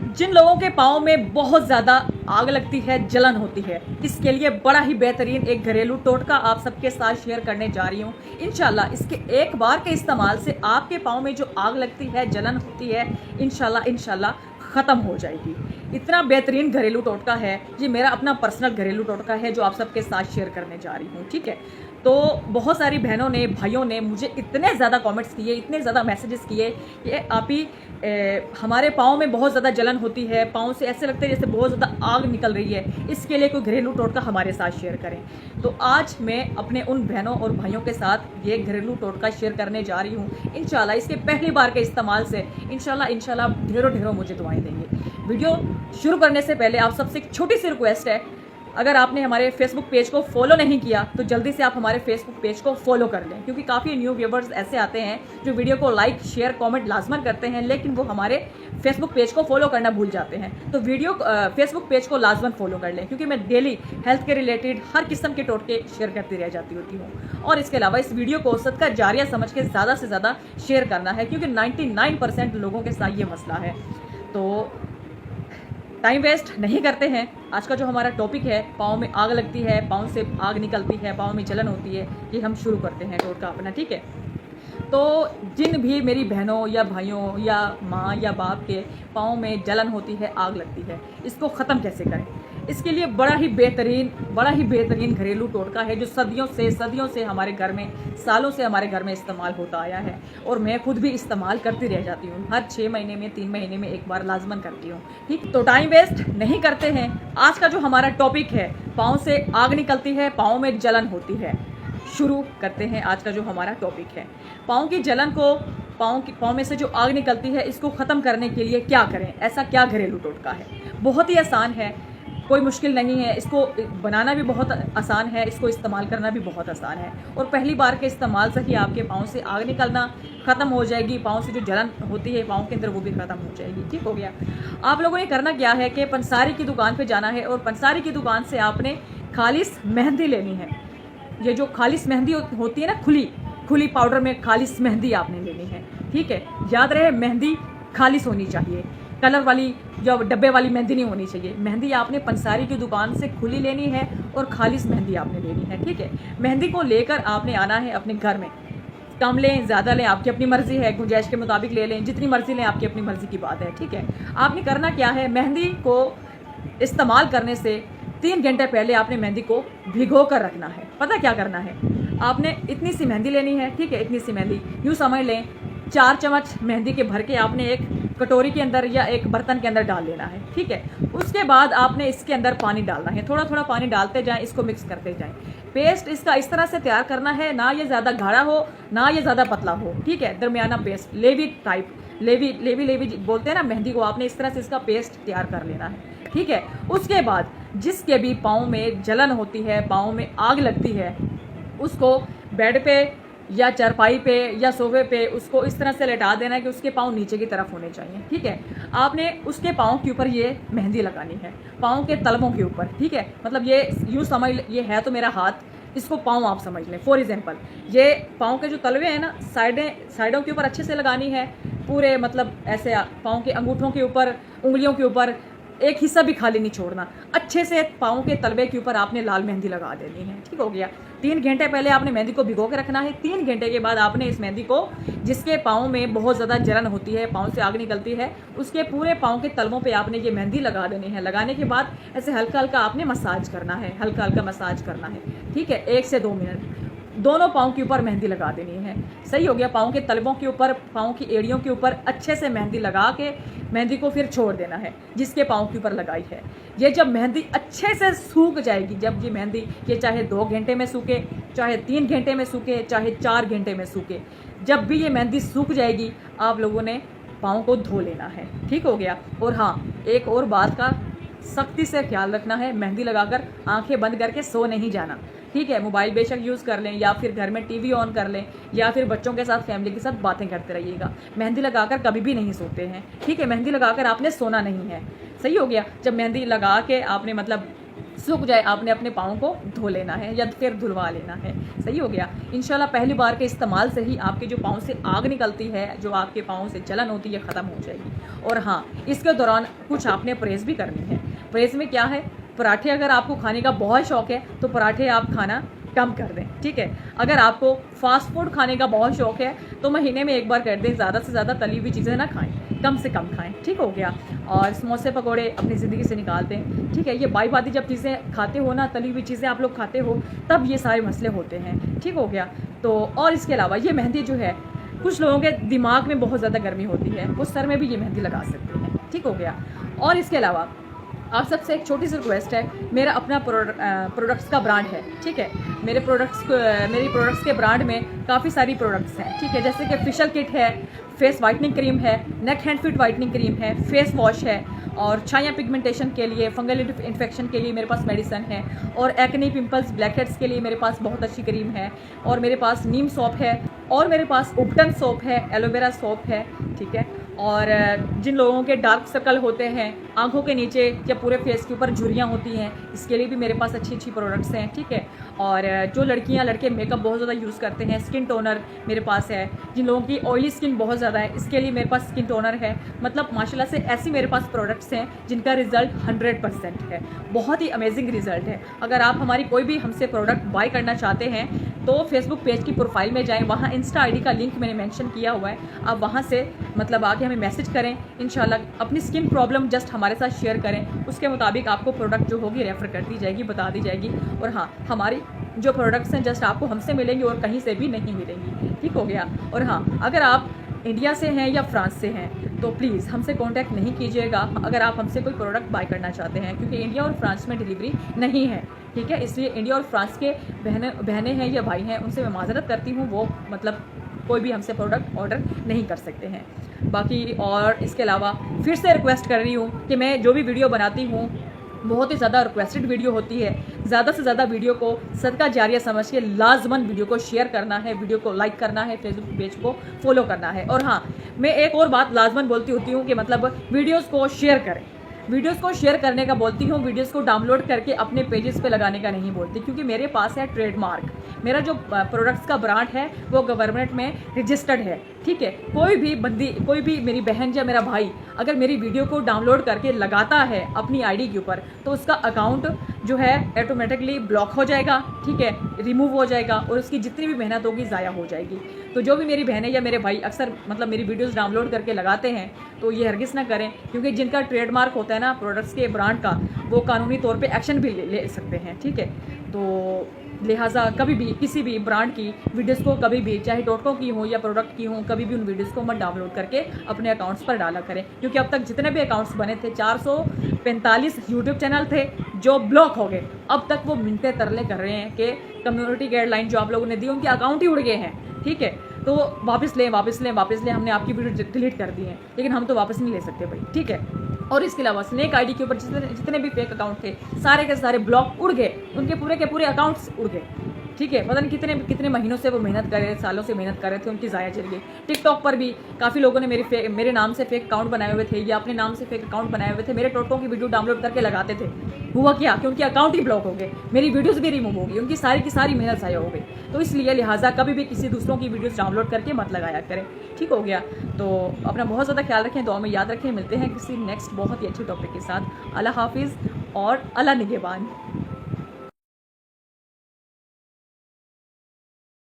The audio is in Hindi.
जिन लोगों के पाँव में बहुत ज़्यादा आग लगती है, जलन होती है, इसके लिए बड़ा ही बेहतरीन एक घरेलू टोटका आप सबके साथ शेयर करने जा रही हूँ। इंशाल्लाह इसके एक बार के इस्तेमाल से आपके पाँव में जो आग लगती है, जलन होती है, इंशाल्लाह ख़त्म हो जाएगी। इतना बेहतरीन घरेलू टोटका है, ये मेरा अपना पर्सनल घरेलू टोटका है जो आप सबके साथ शेयर करने जा रही हूँ। ठीक है, तो बहुत सारी बहनों ने, भाइयों ने मुझे इतने ज़्यादा कमेंट्स किए, इतने ज़्यादा मैसेजेस किए कि आप ही हमारे पाँव में बहुत ज़्यादा जलन होती है, पाँव से ऐसे लगते हैं जैसे बहुत ज़्यादा आग निकल रही है, इसके लिए कोई घरेलू टोटका हमारे साथ शेयर करें। तो आज मैं अपने उन बहनों और भाइयों के साथ ये घरेलू टोटका शेयर करने जा रही हूँ। इंशाल्लाह इसके पहली बार के इस्तेमाल से इंशाल्लाह ढेरों मुझे दुआएं देंगे। वीडियो शुरू करने से पहले आप सबसे एक छोटी सी रिक्वेस्ट है, अगर आपने हमारे फेसबुक पेज को फॉलो नहीं किया तो जल्दी से आप हमारे फेसबुक पेज को फॉलो कर लें, क्योंकि काफ़ी न्यू व्यूवर्स ऐसे आते हैं जो वीडियो को लाइक, शेयर, कमेंट लाजमन करते हैं, लेकिन वो हमारे फेसबुक पेज को फॉलो करना भूल जाते हैं। तो फेसबुक पेज को लाजमन फॉलो कर लें, क्योंकि मैं डेली हेल्थ के रिलेटेड हर किस्म के टोटके शेयर करती रह जाती होती हूँ। और इसके अलावा इस वीडियो को सदका जारिया समझ के ज़्यादा से ज़्यादा शेयर करना है, क्योंकि 99% लोगों के साथ ये मसला है। तो टाइम वेस्ट नहीं करते हैं। आज का जो हमारा टॉपिक है, पाँव में आग लगती है, पाँव से आग निकलती है, पाँव में जलन होती है, ये हम शुरू करते हैं टोटका अपना। ठीक है, तो जिन भी मेरी बहनों या भाइयों या माँ या बाप के पाँव में जलन होती है, आग लगती है, इसको ख़त्म कैसे करें, इसके लिए बड़ा ही बेहतरीन घरेलू टोटका है जो सदियों से हमारे घर में, सालों से हमारे घर में इस्तेमाल होता आया है, और मैं खुद भी इस्तेमाल करती रह जाती हूँ। हर 6 महीने में, 3 महीने में एक बार लाजमन करती हूँ। ठीक, तो टाइम वेस्ट नहीं करते हैं। आज का जो हमारा टॉपिक है, पाँव से आग निकलती है, पाँव में जलन होती है, शुरू करते हैं आज का जो हमारा टॉपिक है। पाँव की जलन को, पाँव में से जो आग निकलती है, इसको ख़त्म करने के लिए क्या करें, ऐसा क्या घरेलू टोटका है। बहुत ही आसान है, कोई मुश्किल नहीं है, इसको बनाना भी बहुत आसान है, इसको इस्तेमाल करना भी बहुत आसान है, और पहली बार के इस्तेमाल से ही आपके पाँव से आग निकलना ख़त्म हो जाएगी। पाँव से जो जलन होती है पाँव के अंदर, वो भी ख़त्म हो जाएगी। ठीक हो गया। आप लोगों ने करना क्या है कि पंसारी की दुकान पे जाना है, और पंसारी की दुकान से आपने खालिस मेहंदी लेनी है। ये जो खालिस मेहंदी होती है ना, खुली पाउडर में खालिस मेहंदी आपने लेनी है। ठीक है, याद रहे मेहंदी खालिस होनी चाहिए, कलर वाली जो डब्बे वाली मेहंदी नहीं होनी चाहिए। मेहंदी आपने पंसारी की दुकान से खुली लेनी है और खालिस मेहंदी आपने लेनी है। ठीक है, मेहंदी को लेकर आपने आना है अपने घर में। कम लें, ज़्यादा लें, आपकी अपनी मर्ज़ी है, गुंजाइश के मुताबिक ले लें, जितनी मर्ज़ी लें, आपकी अपनी मर्ज़ी की बात है। ठीक है, आपने करना क्या है, मेहंदी को इस्तेमाल करने से 3 घंटे पहले आपने मेहंदी को भिगो कर रखना है। पता क्या करना है, आपने इतनी सी मेहंदी लेनी है। ठीक है, इतनी सी मेहंदी यूँ समझ लें, 4 चम्मच मेहंदी के भर के आपने एक कटोरी के अंदर या एक बर्तन के अंदर डाल लेना है। ठीक है, उसके बाद आपने इसके अंदर पानी डालना है, थोड़ा थोड़ा पानी डालते जाएं, इसको मिक्स करते जाएं। पेस्ट इसका इस तरह से तैयार करना है, ना ये ज़्यादा गाढ़ा हो ना ये ज़्यादा पतला हो। ठीक है, दरमियाना पेस्ट, लेवी टाइप, लेवी बोलते हैं ना मेहंदी को, आपने इस तरह से इसका पेस्ट तैयार कर लेना है। ठीक है, उसके बाद जिसके भी पाँव में जलन होती है, पाँव में आग लगती है, उसको बेड पे या चारपाई पे या सोफे पे उसको इस तरह से लेटा देना है कि उसके पाँव नीचे की तरफ होने चाहिए। ठीक है, आपने उसके पाँव के ऊपर ये मेहंदी लगानी है, पाँव के तलवों के ऊपर। ठीक है, मतलब ये यूँ समझ, ये है तो मेरा हाथ, इसको पाँव आप समझ लें। फॉर एग्जांपल, ये पाँव के जो तलवे हैं ना, साइडों के ऊपर अच्छे से लगानी है, पूरे मतलब ऐसे पाँव के अंगूठों के ऊपर, उंगलियों के ऊपर एक हिस्सा भी खाली नहीं छोड़ना। अच्छे से पाँव के तलवे के ऊपर आपने लाल मेहंदी लगा देनी है। ठीक हो गया। 3 घंटे पहले आपने मेहंदी को भिगो के रखना है। 3 घंटे के बाद आपने इस मेहंदी को, जिसके पाँव में बहुत ज़्यादा जलन होती है, पाँव से आग निकलती है, उसके पूरे पाँव के तलवों पे आपने ये मेहंदी लगा देनी है। लगाने के बाद ऐसे हल्का हल्का आपने मसाज करना है, हल्का हल्का मसाज करना है। ठीक है, 1 से 2 मिनट दोनों पाँव के ऊपर मेहंदी लगा देनी है। सही हो गया। पाँव के तलवों के ऊपर, पाँव की एड़ियों के ऊपर अच्छे से मेहंदी लगा के मेहंदी को फिर छोड़ देना है, जिसके पाँव के ऊपर लगाई है। ये जब मेहंदी अच्छे से सूख जाएगी, जब ये मेहंदी, ये चाहे 2 घंटे में सूखे, चाहे 3 घंटे में सूखे, चाहे 4 घंटे में सूखे, जब भी ये मेहंदी सूख जाएगी, आप लोगों ने पाँव को धो लेना है। ठीक हो गया। और हाँ, एक और बात का सख्ती से ख्याल रखना है, मेहंदी लगाकर आंखें बंद करके सो नहीं जाना। ठीक है, मोबाइल बेशक यूज़ कर लें, या फिर घर में टीवी ऑन कर लें, या फिर बच्चों के साथ, फैमिली के साथ बातें करते रहिएगा। मेहंदी लगाकर कभी भी नहीं सोते हैं। ठीक है, मेहंदी लगाकर आपने सोना नहीं है। सही हो गया। जब मेहंदी लगा के आपने मतलब सूख जाए आपने अपने पाँव को धो लेना है या फिर धुलवा लेना है। सही हो गया। इंशाल्लाह पहली बार के इस्तेमाल से ही आपके जो पाँव से आग निकलती है, जो आपके पाँव से जलन होती है, ख़त्म हो जाएगी। और हाँ, इसके दौरान कुछ आपने परहेज़ भी करनी है। परहेज़ में क्या है, पराठे अगर आपको खाने का बहुत शौक़ है तो पराठे आप खाना कम कर दें, ठीक है। अगर आपको फास्ट फूड खाने का बहुत शौक़ है तो महीने में एक बार कर दें, ज़्यादा से ज़्यादा तली हुई चीज़ें ना खाएं, कम से कम खाएं, ठीक हो गया। और समोसे पकोड़े अपनी ज़िंदगी से निकाल दें, ठीक है। ये बाई बाती जब चीज़ें खाते हो ना, तली हुई चीज़ें आप लोग खाते हो, तब ये सारे मसले होते हैं, ठीक हो गया। तो और इसके अलावा ये मेहंदी जो है, कुछ लोगों के दिमाग में बहुत ज़्यादा गर्मी होती है, वो सर में भी ये मेहंदी लगा सकते हैं, ठीक हो गया। और इसके अलावा आप सबसे एक छोटी सी रिक्वेस्ट है, मेरा अपना प्रोडक्ट्स का ब्रांड है, ठीक है। मेरी प्रोडक्ट्स के ब्रांड में काफ़ी सारी प्रोडक्ट्स हैं, ठीक है। जैसे कि फेशियल किट है, फेस वाइटनिंग क्रीम है, नेक हैंड फिट वाइटनिंग क्रीम है, फेस वॉश है, और छाया पिगमेंटेशन के लिए, फंगल इन्फेक्शन के लिए मेरे पास मेडिसन है, और एक्ने पिंपल्स ब्लैक हेड्स के लिए मेरे पास बहुत अच्छी क्रीम है, और मेरे पास नीम सोप है, और मेरे पास उपटन सोप है, एलोवेरा सोप है, ठीक है। और जिन लोगों के डार्क सर्कल होते हैं आंखों के नीचे या पूरे फेस के ऊपर झुर्रियाँ होती हैं, इसके लिए भी मेरे पास अच्छी अच्छी प्रोडक्ट्स हैं, ठीक है। और जो लड़कियां लड़के मेकअप बहुत ज़्यादा यूज़ करते हैं, स्किन टोनर मेरे पास है। जिन लोगों की ऑयली स्किन बहुत ज़्यादा है, इसके लिए मेरे पास स्किन टोनर है। मतलब माशाल्लाह से ऐसी मेरे पास प्रोडक्ट्स हैं जिनका रिजल्ट 100% है, बहुत ही अमेजिंग रिजल्ट है। अगर आप हमारी कोई भी हमसे प्रोडक्ट बाय करना चाहते हैं तो फेसबुक पेज की प्रोफाइल में जाएँ, वहाँ इंस्टा ID का लिंक मैंने मेंशन किया हुआ है, आप वहाँ से मतलब आके हमें मैसेज करें। इंशाल्लाह अपनी स्किन प्रॉब्लम जस्ट हमारे साथ शेयर करें, उसके मुताबिक आपको प्रोडक्ट जो होगी रेफ़र कर दी जाएगी, बता दी जाएगी। और हाँ, हमारी जो प्रोडक्ट्स हैं जस्ट आपको हमसे मिलेंगी और कहीं से भी नहीं मिलेंगी, ठीक हो गया। और हाँ, अगर आप इंडिया से हैं या फ्रांस से हैं तो प्लीज़ हमसे कांटेक्ट नहीं कीजिएगा अगर आप हमसे कोई प्रोडक्ट बाय करना चाहते हैं, क्योंकि इंडिया और फ्रांस में डिलीवरी नहीं है, ठीक है। इसलिए इंडिया और फ्रांस के बहनें हैं या भाई हैं, उनसे मैं माज़रत करती हूँ, वो मतलब कोई भी हमसे प्रोडक्ट ऑर्डर नहीं कर सकते हैं। बाकी और इसके अलावा फिर से रिक्वेस्ट कर रही हूँ कि मैं जो भी वीडियो बनाती हूँ बहुत ही ज़्यादा रिक्वेस्टेड वीडियो होती है, ज़्यादा से ज़्यादा वीडियो को सदका जारिया समझ के लाजमन वीडियो को शेयर करना है, वीडियो को लाइक करना है, फेसबुक पेज को फॉलो करना है। और हाँ, मैं एक और बात लाजमन बोलती होती हूँ कि मतलब वीडियोस को शेयर करें। वीडियोस को शेयर करने का बोलती हूँ, वीडियोस को डाउनलोड करके अपने पेजेस पे लगाने का नहीं बोलती, क्योंकि मेरे पास है ट्रेडमार्क। मेरा जो प्रोडक्ट्स का ब्रांड है वो गवर्नमेंट में रजिस्टर्ड है, ठीक है। कोई भी मेरी बहन या मेरा भाई अगर मेरी वीडियो को डाउनलोड करके लगाता है अपनी ID के ऊपर, तो उसका अकाउंट जो है ऑटोमेटिकली ब्लॉक हो जाएगा, ठीक है, रिमूव हो जाएगा, और उसकी जितनी भी मेहनत होगी ज़ाया हो जाएगी। तो जो भी मेरी बहनें या मेरे भाई अक्सर मतलब मेरी वीडियोस डाउनलोड करके लगाते हैं, तो ये हरगिज़ ना करें, क्योंकि जिनका ट्रेडमार्क होता है ना प्रोडक्ट्स के ब्रांड का, वो कानूनी तौर पे एक्शन भी ले सकते हैं, ठीक है। तो लिहाजा कभी भी किसी भी ब्रांड की वीडियोस को कभी भी, चाहे टोटकों की हो या प्रोडक्ट की हो, कभी भी उन वीडियोस को मत डाउनलोड करके अपने अकाउंट्स पर डाला करें, क्योंकि अब तक जितने भी अकाउंट्स बने थे 445 यूट्यूब चैनल थे जो ब्लॉक हो गए। अब तक वो मिनते तरले कर रहे हैं कि कम्युनिटी गाइडलाइन जो आप लोगों ने दी उनके अकाउंट ही उड़ गए हैं, ठीक है। तो वापस लें, हमने आपकी वीडियो डिलीट कर दी है, लेकिन हम तो वापस नहीं ले सकते भाई, ठीक है। और इसके अलावा स्नेक ID के ऊपर जितने भी फेक अकाउंट थे सारे के सारे ब्लॉक उड़ गए, उनके पूरे के पूरे अकाउंट्स उड़ गए, ठीक है। पता नहीं कितने महीनों से वो मेहनत कर रहे, सालों से मेहनत कर रहे थे, उनकी ज़ाया चली गई। टिकटॉक पर भी काफ़ी लोगों ने मेरे नाम से फेक अकाउंट बनाए हुए थे या अपने नाम से फेक अकाउंट बनाए हुए थे, मेरे टोटकों की वीडियो डाउनलोड करके लगाते थे। हुआ क्या कि उनके अकाउंट ही ब्लॉक हो गए, मेरी वीडियोज़ भी रिमूव हो गई, उनकी सारी की सारी मेहनत ज़ाया हो गई। तो इसलिए लिहाजा कभी भी किसी दूसरों की वीडियोज़ डाउनलोड करके मत लगाया करें, ठीक हो गया। तो अपना बहुत ज़्यादा ख्याल रखें, दुआ में याद रखें। मिलते हैं किसी नेक्स्ट बहुत ही अच्छे टॉपिक के साथ। अल्लाह हाफिज़ और अल्लाह निगहबान।